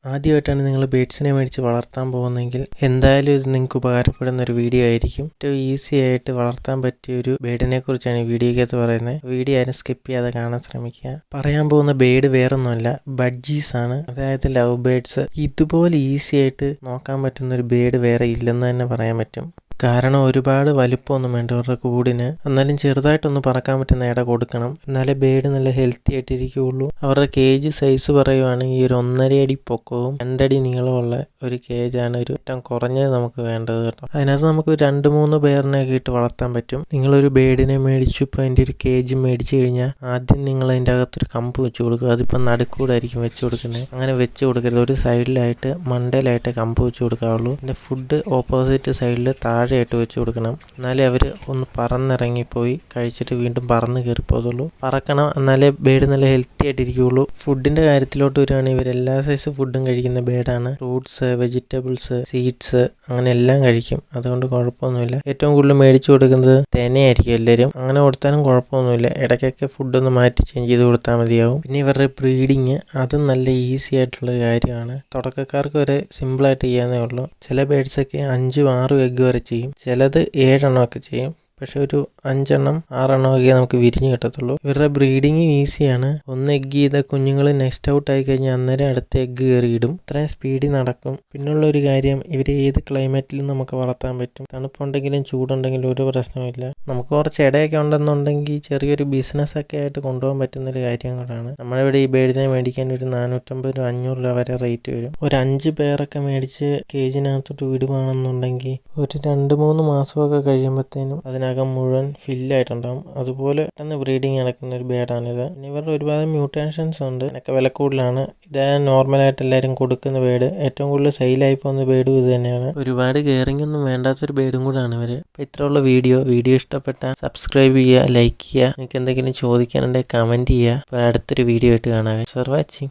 ആദ്യമായിട്ടാണ് നിങ്ങൾ ബേഡ്സിനെ മേടിച്ച് വളർത്താൻ പോകുന്നതെങ്കിൽ എന്തായാലും ഇത് നിങ്ങൾക്ക് ഉപകാരപ്പെടുന്ന ഒരു വീഡിയോ ആയിരിക്കും. ഏറ്റവും ഈസി ആയിട്ട് വളർത്താൻ പറ്റിയ ഒരു ബേഡിനെ കുറിച്ചാണ് ഈ വീഡിയോക്കകത്ത് പറയുന്നത്. വീഡിയോ ആരും സ്കിപ്പ് ചെയ്യാതെ കാണാൻ ശ്രമിക്കുക. പറയാൻ പോകുന്ന ബേഡ് വേറൊന്നുമല്ല, ബഡ്ജീസ് ആണ്. അതായത് ലവ് ബേഡ്സ്. ഇതുപോലെ ഈസി ആയിട്ട് നോക്കാൻ പറ്റുന്ന ഒരു ബേഡ് വേറെ ഇല്ലെന്ന് തന്നെ പറയാൻ പറ്റും. കാരണം ഒരുപാട് വലുപ്പമൊന്നും വേണ്ട അവരുടെ കൂടിന്. എന്നാലും ചെറുതായിട്ടൊന്ന് പറക്കാൻ പറ്റുന്ന ഇട കൊടുക്കണം. എന്നാലേ ബേഡ് നല്ല ഹെൽത്തി ആയിട്ടിരിക്കുകയുള്ളൂ. അവരുടെ കേജ് സൈസ് പറയുവാണെങ്കിൽ ഒരു 1.5 അടി പൊക്കവും 2 അടി നീളമുള്ള ഒരു കേജാണ് ഒരു ഏറ്റവും കുറഞ്ഞത് നമുക്ക് വേണ്ടത് കേട്ടോ. അതിനകത്ത് നമുക്ക് 2-3 പേരിനെയൊക്കെ ഇട്ട് വളർത്താൻ പറ്റും. നിങ്ങളൊരു ബേഡിനെ മേടിച്ചു ഇപ്പോൾ അതിൻ്റെ ഒരു കേജ് മേടിച്ചു കഴിഞ്ഞാൽ ആദ്യം നിങ്ങൾ അതിൻ്റെ അകത്തൊരു കമ്പ് വെച്ച് കൊടുക്കുക. അതിപ്പോൾ നടുക്കൂടായിരിക്കും വെച്ച് കൊടുക്കുന്നത്. അങ്ങനെ വെച്ച് കൊടുക്കരുത്. ഒരു സൈഡിലായിട്ട് മണ്ടയിലായിട്ട് കമ്പ് വെച്ച് കൊടുക്കാവുള്ളൂ. പിന്നെ ഫുഡ് ഓപ്പോസിറ്റ് സൈഡിൽ താഴെയായിട്ട് വെച്ച് കൊടുക്കണം. എന്നാലേ അവർ ഒന്ന് പറന്നിറങ്ങിപ്പോയി കഴിച്ചിട്ട് വീണ്ടും പറന്ന് കയറിപ്പോകുള്ളൂ. പറക്കണം, എന്നാലേ ബേഡ് നല്ല ഹെൽത്തി ആയിട്ടിരിക്കുകയുള്ളൂ. ഫുഡിൻ്റെ കാര്യത്തിലോട്ട് വരികയാണെങ്കിൽ ഇവർ എല്ലാ സൈസ് ഫുഡും കഴിക്കുന്ന ബേഡാണ്. ഫ്രൂട്ട്സ്, വെജിറ്റബിൾസ്, സീഡ്സ് അങ്ങനെ എല്ലാം കഴിക്കും. അതുകൊണ്ട് കുഴപ്പമൊന്നുമില്ല. ഏറ്റവും കൂടുതൽ മേടിച്ചു കൊടുക്കുന്നത് തേനയായിരിക്കും എല്ലാവരും. അങ്ങനെ കൊടുത്താലും കുഴപ്പമൊന്നുമില്ല. ഇടയ്ക്കൊക്കെ ഫുഡൊന്ന് മാറ്റി ചേഞ്ച് ചെയ്ത് കൊടുത്താൽ മതിയാവും. പിന്നെ ഇവരുടെ ബ്രീഡിങ് അതും നല്ല ഈസി ആയിട്ടുള്ളൊരു കാര്യമാണ്. തുടക്കക്കാർക്ക് വരെ സിമ്പിളായിട്ട് ചെയ്യാവുന്നേ ഉള്ളൂ. ചില ബേഡ്സൊക്കെ 5-6 എഗ്ഗ് വരെ ചെയ്യും. ചിലത് 7 എണ്ണമൊക്കെ ചെയ്യും. പക്ഷെ ഒരു 5 എണ്ണം 6 എണ്ണമൊക്കെ നമുക്ക് വിരിഞ്ഞ് കിട്ടത്തുള്ളൂ. ഇവരുടെ ബ്രീഡിങ് ഈസിയാണ്. ഒന്ന് എഗ്ഗ് ചെയ്ത കുഞ്ഞുങ്ങൾ നെക്സ്റ്റ് ഔട്ട് ആയി കഴിഞ്ഞാൽ അന്നേരം അടുത്ത എഗ്ഗ് കയറിയിടും. ഇത്രയും സ്പീഡിൽ നടക്കും. പിന്നുള്ള ഒരു കാര്യം, ഇവർ ഏത് ക്ലൈമറ്റിലും നമുക്ക് വളർത്താൻ പറ്റും. തണുപ്പുണ്ടെങ്കിലും ചൂടുണ്ടെങ്കിലും ഒരു പ്രശ്നമില്ല. നമുക്ക് കുറച്ച് ഇടയൊക്കെ ഉണ്ടെന്നുണ്ടെങ്കിൽ ചെറിയൊരു ബിസിനസ്സൊക്കെ ആയിട്ട് കൊണ്ടുപോകാൻ പറ്റുന്നൊരു കാര്യങ്ങളാണ്. നമ്മളിവിടെ ഈ ബേഡിനെ മേടിക്കാൻ ഒരു 450-500 രൂപ വരെ റേറ്റ് വരും. ഒരു 5 പേരൊക്കെ മേടിച്ച് കേജിനകത്തോട്ട് വിടുകയാണെന്നുണ്ടെങ്കിൽ ഒരു 2-3 മാസമൊക്കെ കഴിയുമ്പോഴത്തേനും അതിനകം മുഴുവൻ ഫില്ലായിട്ടുണ്ടാകും. അതുപോലെ പെട്ടെന്ന് ബ്രീഡിങ് നടക്കുന്ന ഒരു ബേഡാണിത്. പിന്നെ ഇവരുടെ ഒരുപാട് മ്യൂട്ടേഷൻസ് ഉണ്ട്. അതിനൊക്കെ വില കൂടുതലാണ്. ഇത് നോർമലായിട്ട് എല്ലാവരും കൊടുക്കുന്ന ബേഡ്. ഏറ്റവും കൂടുതൽ സെയിലായി പോകുന്ന ബേഡും ഇത് തന്നെയാണ്. ഒരുപാട് കെയറിംഗ് ഒന്നും വേണ്ടാത്തൊരു ബേഡും കൂടാണ് ഇവർ. അപ്പോൾ ഇത്രയുള്ള വീഡിയോ ഇഷ്ടപ്പെട്ടാൽ സബ്സ്ക്രൈബ് ചെയ്യുക, ലൈക്ക് ചെയ്യുക. നിങ്ങൾക്ക് എന്തെങ്കിലും ചോദിക്കാനുണ്ടെങ്കിൽ കമൻറ്റ് ചെയ്യുക. അപ്പോൾ അടുത്തൊരു വീഡിയോ ആയിട്ട് കാണാം. For watching.